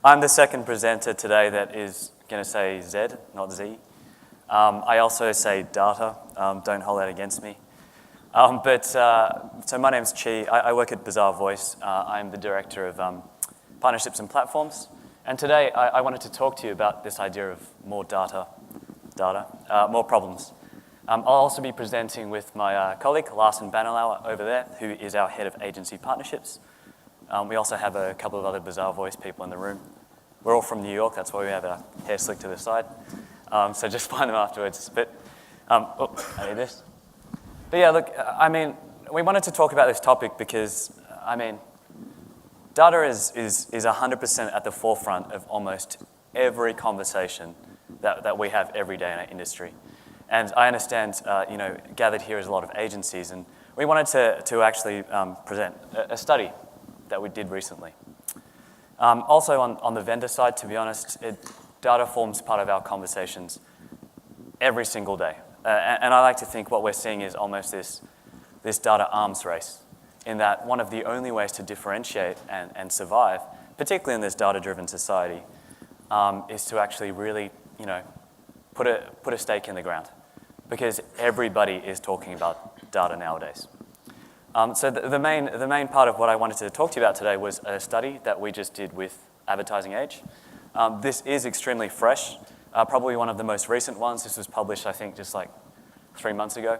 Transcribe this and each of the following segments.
I'm the second presenter today that is going to say Z, not Z. I also say data. Don't hold that against me. So my name's Chi. I work at Bazaarvoice. I'm the director of partnerships and platforms. And today I wanted to talk to you about this idea of more data, more problems. I'll also be presenting with my colleague, Larsen Bannerlauer, over there, who is our head of agency partnerships. We also have a couple of other Bazaarvoice people in the room. We're all from New York, that's why we have our hair slicked to the side. So just find them afterwards. But, I need this. But yeah, look, we wanted to talk about this topic because, data is 100% at the forefront of almost every conversation that we have every day in our industry. And I understand, gathered here is a lot of agencies, and we wanted to actually present a study that we did recently. Also on the vendor side, to be honest, data forms part of our conversations every single day. And I like to think what we're seeing is almost this data arms race, in that one of the only ways to differentiate and survive, particularly in this data-driven society, is to actually really, put a stake in the ground, because everybody is talking about data nowadays. So the main part of what I wanted to talk to you about today was a study that we just did with Advertising Age. This is extremely fresh, probably one of the most recent ones. This was published, I think, just like 3 months ago.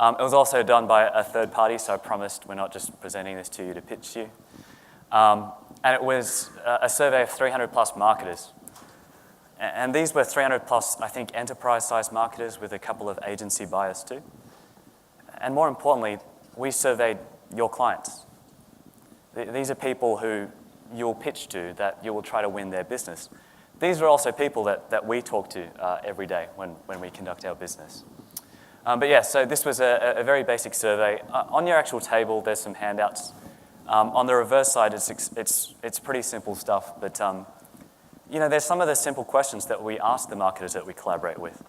It was also done by a third party, so I promised we're not just presenting this to you to pitch to you. And it was a survey of 300 plus marketers. And these were 300 plus, I think, enterprise-sized marketers with a couple of agency buyers too. And more importantly, we surveyed your clients. These are people who you'll pitch to, that you will try to win their business. These are also people that we talk to every day when we conduct our business. But yeah, so this was a very basic survey. On your actual table, there's some handouts. On the reverse side, it's pretty simple stuff, but there's some of the simple questions that we ask the marketers that we collaborate with.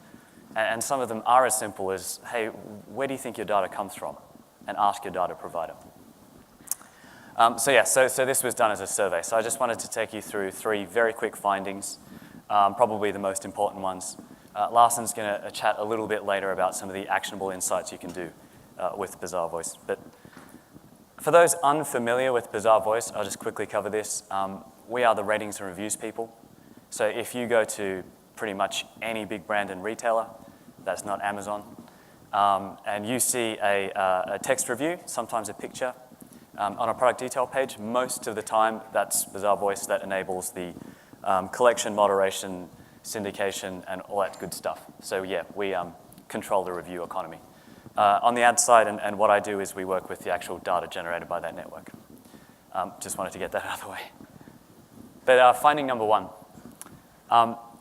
And some of them are as simple as, hey, where do you think your data comes from? And ask your data provider. So this was done as a survey. So I just wanted to take you through 3 very quick findings, probably the most important ones. Larsen's going to chat a little bit later about some of the actionable insights you can do with Bazaarvoice. But for those unfamiliar with Bazaarvoice, I'll just quickly cover this. We are the ratings and reviews people. So if you go to pretty much any big brand and retailer, that's not Amazon, and you see a text review, sometimes a picture, on a product detail page, most of the time that's Bazaarvoice that enables the collection, moderation, syndication, and all that good stuff. So yeah, we control the review economy. On the ad side, and what I do is we work with the actual data generated by that network. Just wanted to get that out of the way. But finding number 1.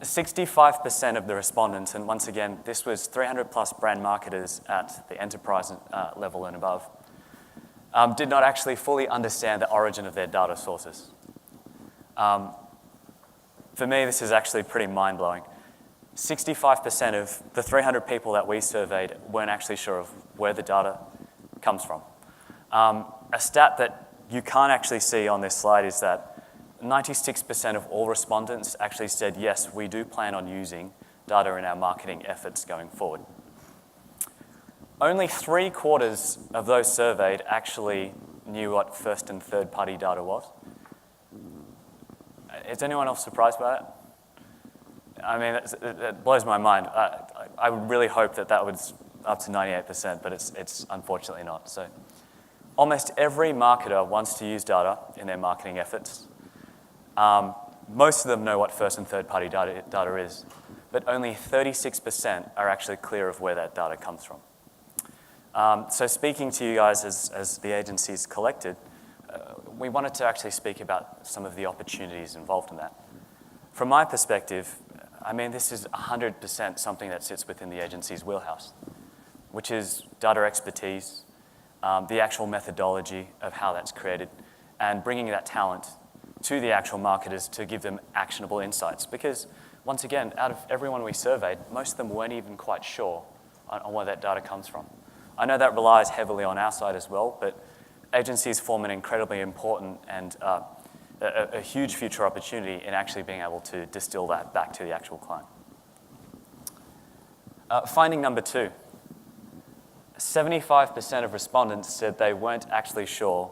65% of the respondents, and once again, this was 300 plus brand marketers at the enterprise level and above, did not actually fully understand the origin of their data sources. For me, this is actually pretty mind-blowing. 65% of the 300 people that we surveyed weren't actually sure of where the data comes from. A stat that you can't actually see on this slide is that 96% of all respondents actually said, yes, we do plan on using data in our marketing efforts going forward. Only 3/4 of those surveyed actually knew what first and third party data was. Is anyone else surprised by that? It blows my mind. I would really hope that was up to 98%, but it's unfortunately not. So almost every marketer wants to use data in their marketing efforts. Most of them know what first and third party data is, but only 36% are actually clear of where that data comes from. So speaking to you guys as the agencies collected, we wanted to actually speak about some of the opportunities involved in that. From my perspective, this is 100% something that sits within the agency's wheelhouse, which is data expertise, the actual methodology of how that's created, and bringing that talent to the actual marketers to give them actionable insights. Because once again, out of everyone we surveyed, most of them weren't even quite sure on where that data comes from. I know that relies heavily on our side as well, but agencies form an incredibly important and a huge future opportunity in actually being able to distill that back to the actual client. Finding number 2, 75% of respondents said they weren't actually sure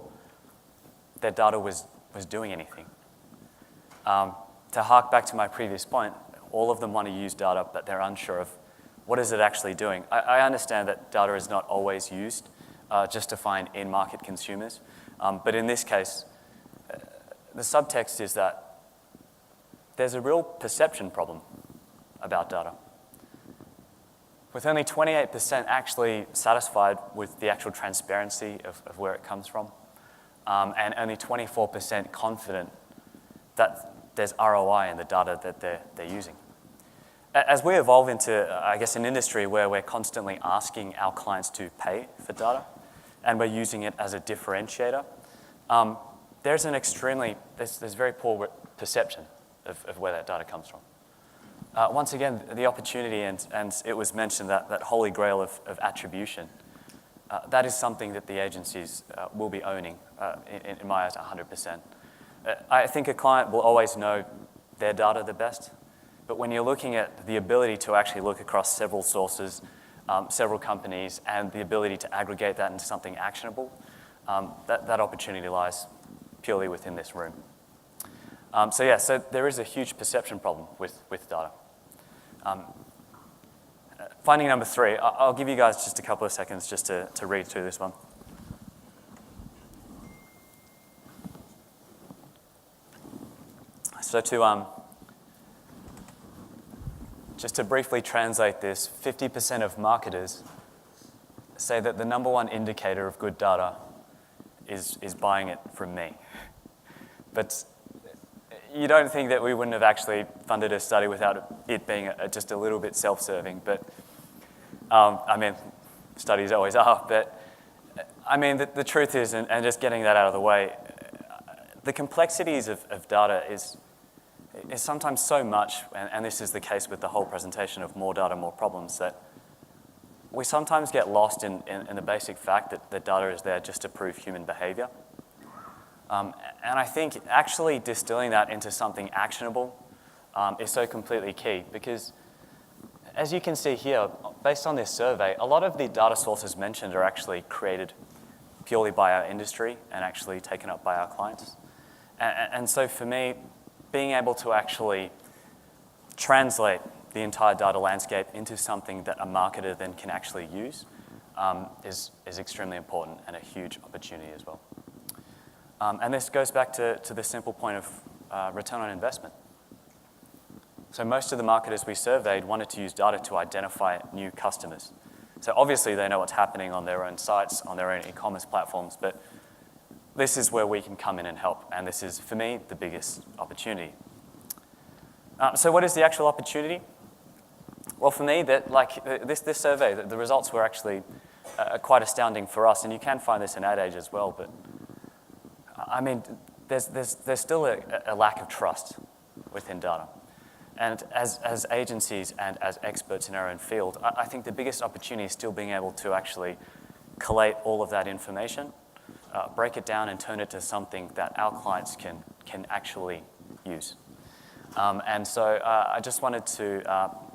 their data was doing anything. To hark back to my previous point, all of them want to use data, but they're unsure of what is it actually doing. I understand that data is not always used just to find in-market consumers, but in this case, the subtext is that there's a real perception problem about data. With only 28% actually satisfied with the actual transparency of where it comes from, and only 24% confident that there's ROI in the data that they're using. As we evolve into, I guess, an industry where we're constantly asking our clients to pay for data, and we're using it as a differentiator, there's very poor perception of where that data comes from. Once again, the opportunity, and it was mentioned that holy grail of attribution, that is something that the agencies will be owning, in my eyes, 100%. I think a client will always know their data the best, but when you're looking at the ability to actually look across several sources, several companies, and the ability to aggregate that into something actionable, that opportunity lies purely within this room. So there is a huge perception problem with data. Finding number 3, I'll give you guys just a couple of seconds just to read through this one. So just to briefly translate this, 50% of marketers say that the number one indicator of good data is buying it from me. But you don't think that we wouldn't have actually funded a study without it being just a little bit self-serving, but I mean, studies always are, but I mean, the truth is, and just getting that out of the way, the complexities of data is sometimes so much, and this is the case with the whole presentation of more data, more problems, that we sometimes get lost in the basic fact that the data is there just to prove human behavior. And I think actually distilling that into something actionable is so completely key, because as you can see here, based on this survey, a lot of the data sources mentioned are actually created purely by our industry and actually taken up by our clients. And so for me, being able to actually translate the entire data landscape into something that a marketer then can actually use is extremely important and a huge opportunity as well. And this goes back to the simple point of return on investment. So most of the marketers we surveyed wanted to use data to identify new customers. So obviously they know what's happening on their own sites, on their own e-commerce platforms, but this is where we can come in and help, and this is, for me, the biggest opportunity. So what is the actual opportunity? Well, for me, this survey, the results were actually quite astounding for us, and you can find this in Ad Age as well, but I mean, there's still a lack of trust within data. And as agencies and as experts in our own field, I think the biggest opportunity is still being able to actually collate all of that information, break it down and turn it to something that our clients can actually use. And so I just wanted to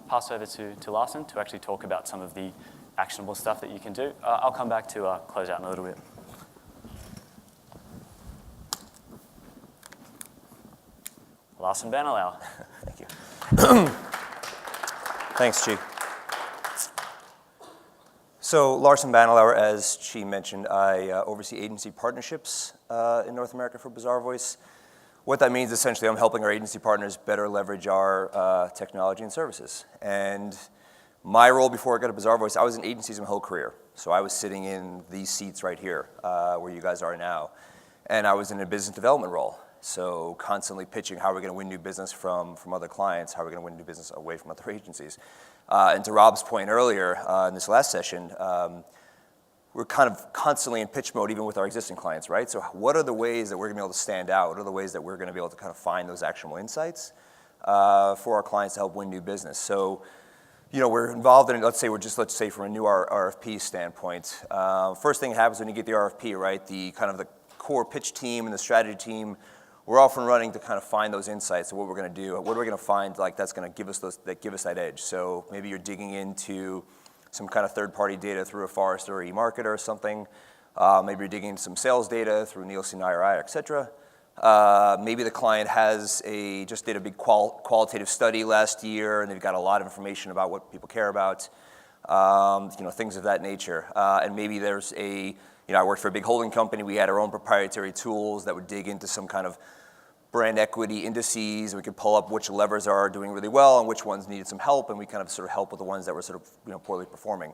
pass over to Larson to actually talk about some of the actionable stuff that you can do. I'll come back to close out in a little bit. Larson Bannerlau. Thank you. Thanks, Chi. So Larson Bannerlau, as Chi mentioned, I oversee agency partnerships in North America for Bazaarvoice. What that means, essentially, I'm helping our agency partners better leverage our technology and services. And my role before I got to Bazaarvoice, I was in agencies my whole career. So I was sitting in these seats right here, where you guys are now. And I was in a business development role. So constantly pitching how we're going to win new business from other clients, how we're going to win new business away from other agencies. And to Rob's point earlier in this last session, we're kind of constantly in pitch mode even with our existing clients, right? So what are the ways that we're going to be able to stand out? What are the ways that we're going to be able to kind of find those actionable insights for our clients to help win new business? So, you know, we're involved in, let's say from a new RFP standpoint. First thing that happens when you get the RFP, right? The kind of the core pitch team and the strategy team we're often running to kind of find those insights of what we're going to do. What are we going to find like that's going to give us that edge? So maybe you're digging into some kind of third-party data through a Forrester or eMarketer or something. Maybe you're digging into some sales data through Nielsen, IRI, et cetera. Maybe the client just did a big qualitative study last year, and they've got a lot of information about what people care about, things of that nature. And maybe there's I worked for a big holding company. We had our own proprietary tools that would dig into some kind of brand equity indices. We could pull up which levers are doing really well and which ones needed some help, and we kind of sort of help with the ones that were sort of poorly performing.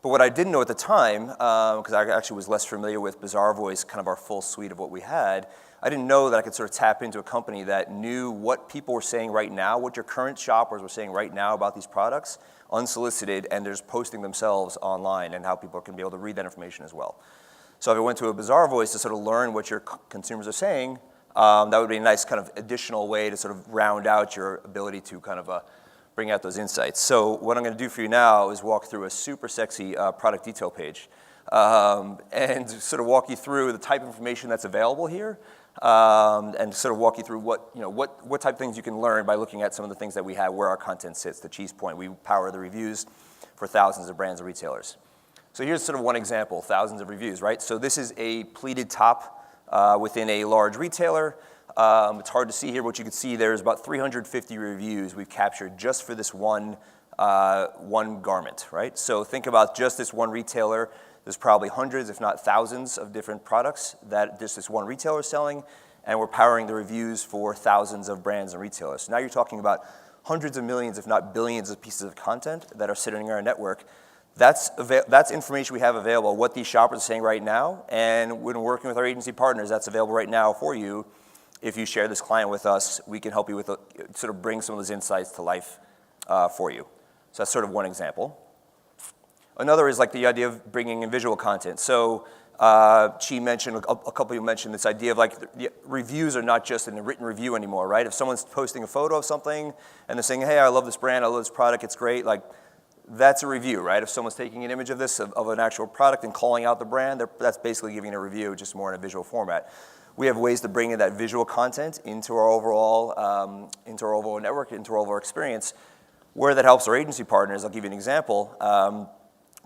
But what I didn't know at the time, because I actually was less familiar with Bazaarvoice, kind of our full suite of what we had, I didn't know that I could sort of tap into a company that knew what people were saying right now, what your current shoppers were saying right now about these products, unsolicited, and they're just posting themselves online, and how people can be able to read that information as well. So if I went to a Bazaarvoice to sort of learn what your consumers are saying, that would be a nice kind of additional way to sort of round out your ability to kind of bring out those insights. So what I'm going to do for you now is walk through a super sexy product detail page and sort of walk you through the type of information that's available here, and sort of walk you through what type of things you can learn by looking at some of the things that we have, where our content sits, the cheese point. We power the reviews for thousands of brands and retailers. So here's sort of one example, thousands of reviews, right? So this is a pleated top within a large retailer. It's hard to see here, but you can see there's about 350 reviews we've captured just for this one garment, right? So think about just this one retailer. There's probably hundreds, if not thousands, of different products that just this one retailer is selling, and we're powering the reviews for thousands of brands and retailers. So now you're talking about hundreds of millions, if not billions, of pieces of content that are sitting in our network. That's information we have available, what these shoppers are saying right now, and when working with our agency partners, that's available right now for you. If you share this client with us, we can help you with sort of bring some of those insights to life for you. So that's sort of one example. Another is like the idea of bringing in visual content. So she mentioned, a couple of you mentioned this idea of like the reviews are not just in the written review anymore, right? If someone's posting a photo of something and they're saying, hey, I love this brand, I love this product, it's great, like that's a review, right? If someone's taking an image of this, of an actual product and calling out the brand, that's basically giving a review, just more in a visual format. We have ways to bring in that visual content into our overall network, into our overall experience. Where that helps our agency partners, I'll give you an example.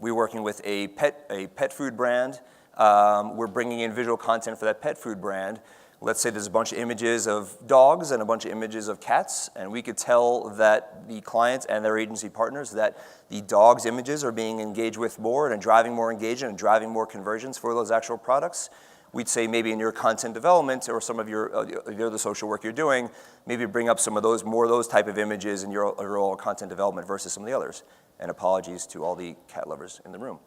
We're working with a pet food brand. We're bringing in visual content for that pet food brand. Let's say there's a bunch of images of dogs and a bunch of images of cats, and we could tell that the clients and their agency partners that the dogs' images are being engaged with more and driving more engagement and driving more conversions for those actual products. We'd say maybe in your content development or some of your other social work you're doing, maybe bring up some of those, more of those type of images in your overall content development versus some of the others. And apologies to all the cat lovers in the room.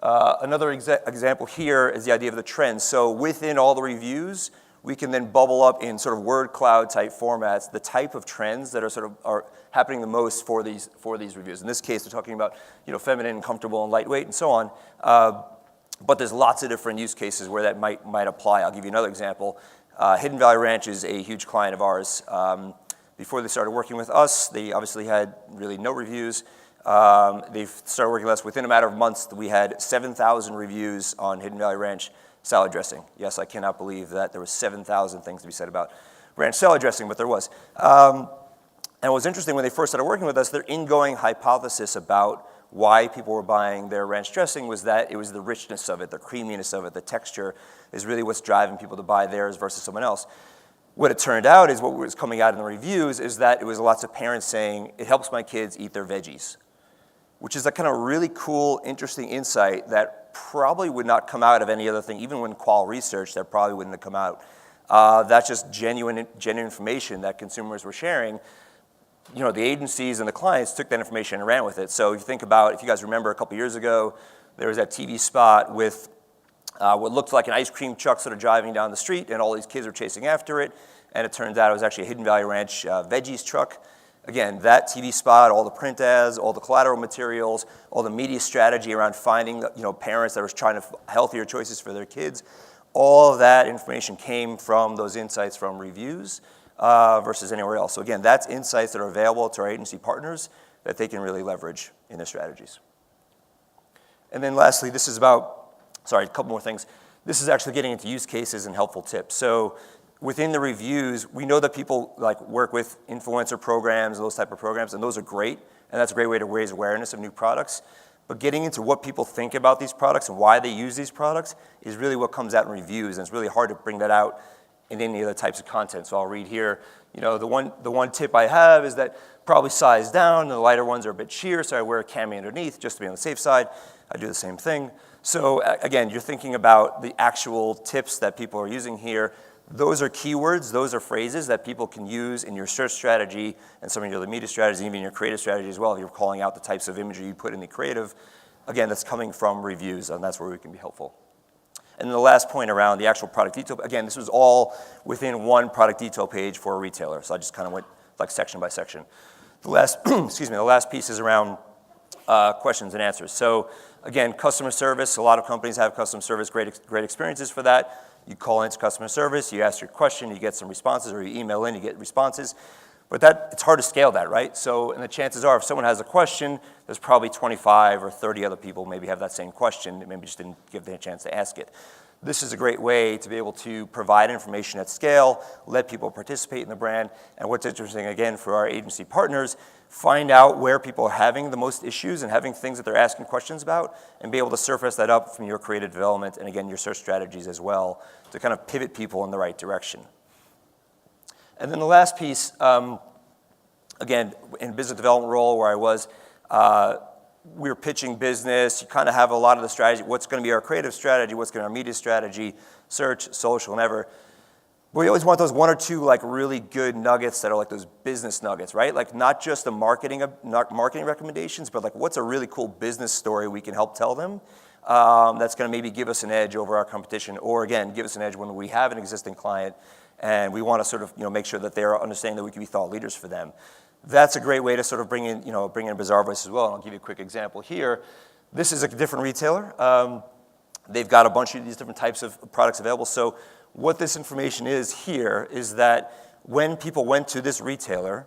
Another example here is the idea of the trends. So within all the reviews, we can then bubble up in sort of word cloud type formats the type of trends that are happening the most for these reviews. In this case, we're talking about feminine, comfortable, and lightweight, and so on. But there's lots of different use cases where that might apply. I'll give you another example. Hidden Valley Ranch is a huge client of ours. Before they started working with us, they obviously had really no reviews. They've started working with us within a matter of months. We had 7,000 reviews on Hidden Valley Ranch salad dressing. Yes, I cannot believe that there was 7,000 things to be said about ranch salad dressing, but there was. And what was interesting when they first started working with us, their ingoing hypothesis about why people were buying their ranch dressing was that it was the richness of it, the creaminess of it, the texture is really what's driving people to buy theirs versus someone else. What it turned out is what was coming out in the reviews is that it was lots of parents saying, it helps my kids eat their veggies, which is a kind of really cool, interesting insight that probably would not come out of any other thing. Even when qual research, that probably wouldn't have come out. That's just genuine information that consumers were sharing. The agencies and the clients took that information and ran with it. So if you think about, if you guys remember a couple years ago, there was that TV spot with what looked like an ice cream truck sort of driving down the street, and all these kids were chasing after it, and it turns out it was actually a Hidden Valley Ranch veggies truck. Again, that TV spot, all the print ads, all the collateral materials, all the media strategy around finding parents that were trying to healthier choices for their kids, all of that information came from those insights from reviews versus anywhere else. So again, that's insights that are available to our agency partners that they can really leverage in their strategies. And then lastly, this is about, a couple more things. This is actually getting into use cases and helpful tips. So within the reviews, we know that people work with influencer programs, those type of programs, and those are great, and that's a great way to raise awareness of new products. But getting into what people think about these products and why they use these products is really what comes out in reviews, and it's really hard to bring that out in any other types of content. So I'll read here, the one tip I have is that probably size down, and the lighter ones are a bit sheer, so I wear a cami underneath just to be on the safe side. I do the same thing. So again, you're thinking about the actual tips that people are using here. Those are keywords, those are phrases that people can use in your search strategy and some of your media strategies, even your creative strategy as well. If you're calling out the types of imagery you put in the creative, again, that's coming from reviews, and that's where we can be helpful. And then the last point around the actual product detail, again, this was all within one product detail page for a retailer, so I just kind of went like section by section. The last, the last piece is around questions and answers. So again, customer service, a lot of companies have customer service, great experiences for that. You call into customer service, you ask your question, you get some responses, or you email in, you get responses. But it's hard to scale that, right? So, and the chances are, if someone has a question, there's probably 25 or 30 other people maybe have that same question, maybe just didn't give them a chance to ask it. This is a great way to be able to provide information at scale, let people participate in the brand, and what's interesting, again, for our agency partners, find out where people are having the most issues and having things that they're asking questions about, and be able to surface that up from your creative development and, again, your search strategies as well to kind of pivot people in the right direction. And then the last piece, again, in business development role where I was, we were pitching business. You kind of have a lot of the strategy, what's going to be our creative strategy, what's going to be our media strategy, search, social, and ever. But we always want those one or two really good nuggets that are like those business nuggets, right? Like not just the marketing recommendations, but what's a really cool business story we can help tell them that's going to maybe give us an edge over our competition, or again, give us an edge when we have an existing client and we want to sort of make sure that they're understanding that we can be thought leaders for them. That's a great way to sort of bring in Bazaarvoice as well. And I'll give you a quick example here. This is a different retailer. They've got a bunch of these different types of products available. So what this information is here is that when people went to this retailer,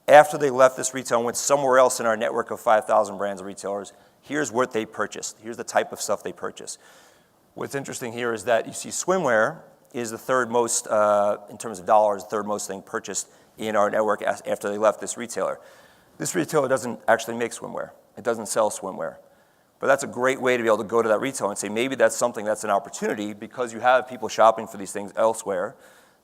after they left this retailer and went somewhere else in our network of 5,000 brands of retailers, here's what they purchased. Here's the type of stuff they purchased. What's interesting here is that you see swimwear is the third most, in terms of dollars, the third most thing purchased in our network after they left this retailer. This retailer doesn't actually make swimwear. It doesn't sell swimwear. But that's a great way to be able to go to that retailer and say, maybe that's something that's an opportunity because you have people shopping for these things elsewhere.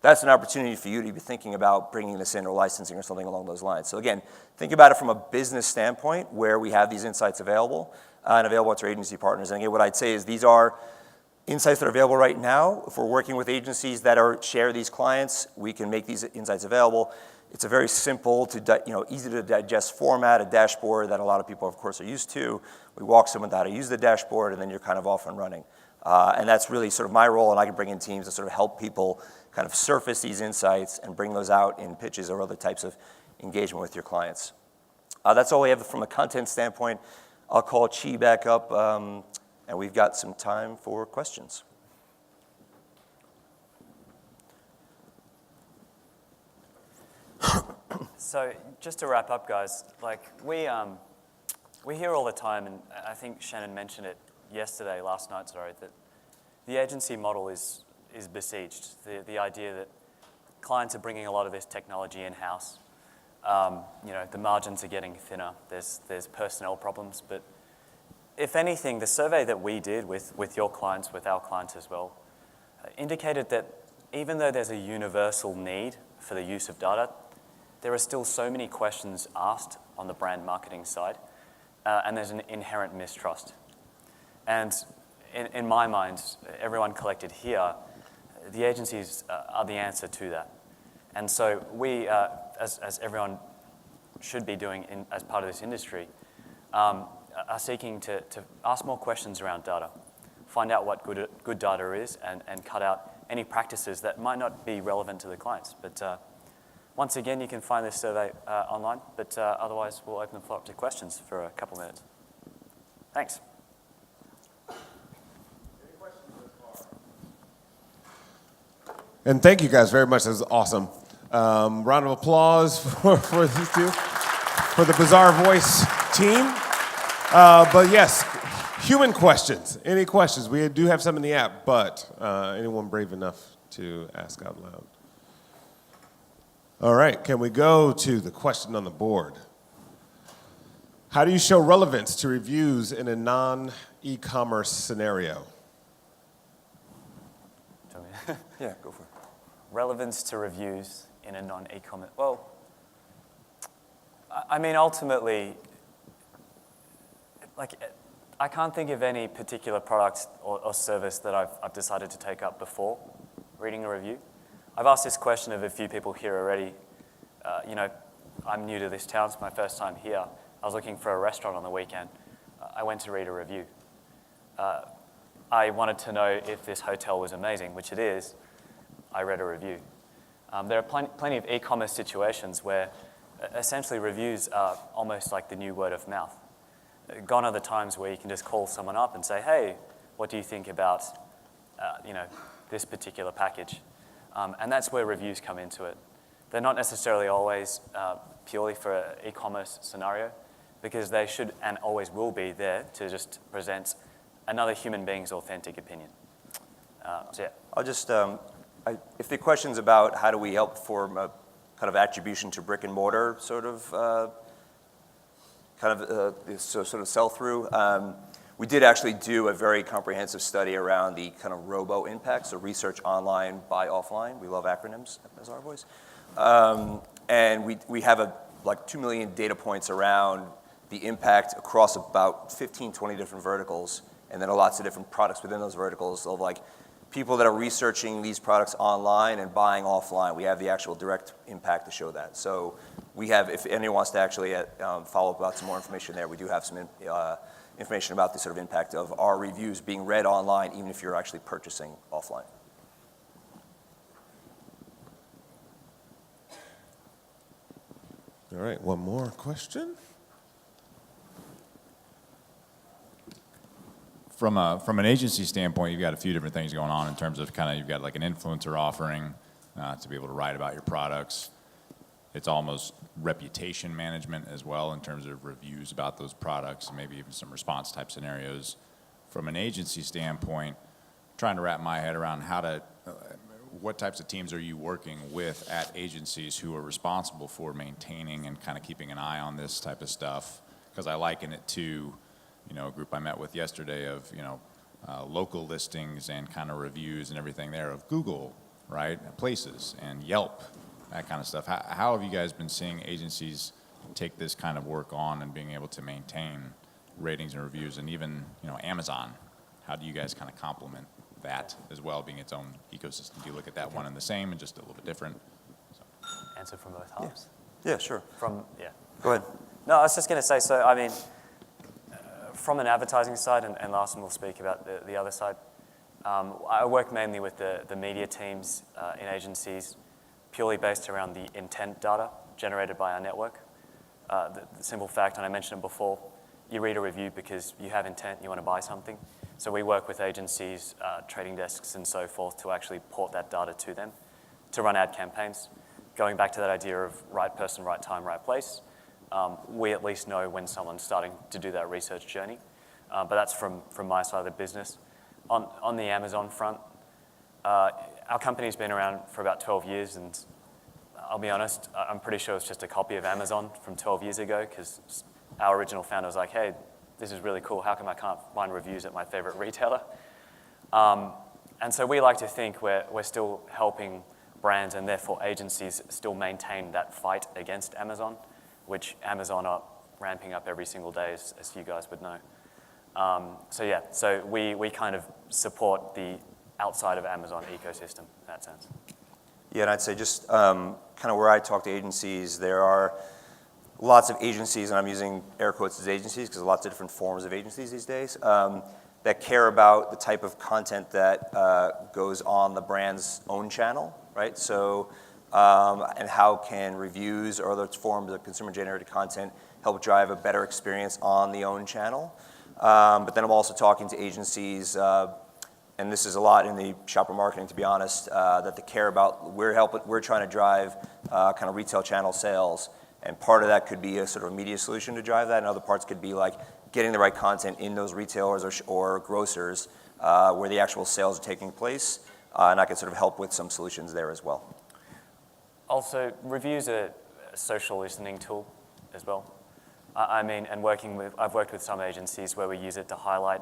That's an opportunity for you to be thinking about bringing this in or licensing or something along those lines. So again, think about it from a business standpoint where we have these insights available and available to our agency partners. And again, what I'd say is these are insights that are available right now. If we're working with agencies that share these clients, we can make these insights available. It's a very simple, easy to digest format, a dashboard that a lot of people, of course, are used to. We walk someone how to use the dashboard, and then you're kind of off and running. And that's really sort of my role, and I can bring in teams to sort of help people kind of surface these insights and bring those out in pitches or other types of engagement with your clients. That's all we have from a content standpoint. I'll call Chi back up, and we've got some time for questions. So just to wrap up, guys, we hear all the time, and I think Shannon mentioned it last night, that the agency model is besieged. The idea that clients are bringing a lot of this technology in-house. The margins are getting thinner. There's personnel problems, but if anything, the survey that we did with your clients, with our clients as well, indicated that even though there's a universal need for the use of data, there are still so many questions asked on the brand marketing side, and there's an inherent mistrust. And in my mind, everyone collected here, the agencies are the answer to that. And so we, as everyone should be doing as part of this industry, are seeking to ask more questions around data, find out what good data is, and cut out any practices that might not be relevant to the clients. But once again, you can find this survey online, but otherwise we'll open the floor up to questions for a couple minutes. Thanks. And thank you guys very much. That was awesome. Round of applause for these two, for the Bazaarvoice team. But yes, human questions. Any questions? We do have some in the app, but anyone brave enough to ask out loud? All right, can we go to the question on the board? How do you show relevance to reviews in a non-e-commerce scenario? Yeah, go for it. Relevance to reviews in a non-e-commerce. Well, I mean, ultimately, like, I can't think of any particular product or service that I've decided to take up before reading a review. I've asked this question of a few people here already. You know, I'm new to this town. It's my first time here. I was looking for a restaurant on the weekend. I went to read a review. I wanted to know if this hotel was amazing, which it is. I read a review. There are plenty of e-commerce situations where essentially reviews are almost like the new word of mouth. Gone are the times where you can just call someone up and say, hey, what do you think about you know, this particular package? And that's where reviews come into it. They're not necessarily always purely for an e-commerce scenario, because they should and always will be there to just present another human being's authentic opinion. So yeah. I'll just, if the question's about how do we help form a kind of attribution to brick and mortar sort of sort of sell-through, we did actually do a very comprehensive study around the kind of robo impact, so research online, buy offline. We love acronyms at Bazaarvoice. And we have like 2 million data points around the impact across about 15, 20 different verticals, and then lots of different products within those verticals of like people that are researching these products online and buying offline. We have the actual direct impact to show that. So we have, if anyone wants to actually follow up about some more information there, we do have some information about the sort of impact of our reviews being read online, even if you're actually purchasing offline. All right, one more question. From an agency standpoint, you've got a few different things going on in terms of kind of, you've got like an influencer offering to be able to write about your products. It's almost reputation management as well in terms of reviews about those products, maybe even some response type scenarios. From an agency standpoint, trying to wrap my head around what types of teams are you working with at agencies who are responsible for maintaining and kind of keeping an eye on this type of stuff? Because I liken it to, you know, a group I met with yesterday of, you know, local listings and kind of reviews and everything there of Google, right? Places and Yelp, that kind of stuff. How have you guys been seeing agencies take this kind of work on and being able to maintain ratings and reviews, and even, you know, Amazon? How do you guys kind of complement that as well, being its own ecosystem? Do you look at that one and the same and just a little bit different? So. Answer from both halves? Yeah, sure. Yeah. Go ahead. No, I was just going to say, so I mean, from an advertising side, and Larson will speak about the other side, I work mainly with the media teams in agencies, purely based around the intent data generated by our network. The simple fact, and I mentioned it before, you read a review because you have intent, you want to buy something. So we work with agencies, trading desks and so forth to actually port that data to them to run ad campaigns. Going back to that idea of right person, right time, right place, we at least know when someone's starting to do that research journey. But that's from my side of the business. On the Amazon front, our company's been around for about 12 years, and I'll be honest, I'm pretty sure it's just a copy of Amazon from 12 years ago, because our original founder was like, hey, this is really cool. How come I can't find reviews at my favorite retailer? And so we like to think we're still helping brands and therefore agencies still maintain that fight against Amazon, which Amazon are ramping up every single day, as you guys would know. So we kind of support the outside of Amazon ecosystem in that sense. Yeah, and I'd say just kind of where I talk to agencies, there are lots of agencies, and I'm using air quotes as agencies because lots of different forms of agencies these days, that care about the type of content that goes on the brand's own channel, right? So, and how can reviews or other forms of consumer-generated content help drive a better experience on the own channel? But then I'm also talking to agencies, and this is a lot in the shopper marketing, to be honest, that they care about. We're trying to drive kind of retail channel sales, and part of that could be a sort of media solution to drive that, and other parts could be like getting the right content in those retailers or grocers where the actual sales are taking place, and I can sort of help with some solutions there as well. Also, reviews are a social listening tool as well. I've worked with some agencies where we use it to highlight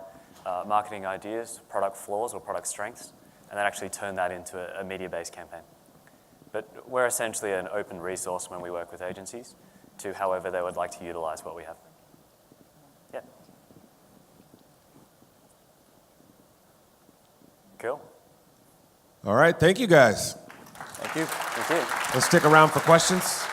marketing ideas, product flaws or product strengths, and then actually turn that into a media-based campaign. But we're essentially an open resource when we work with agencies to however they would like to utilize what we have. Yeah. Cool. All right, thank you guys. Thank you. Thank you. Let's stick around for questions.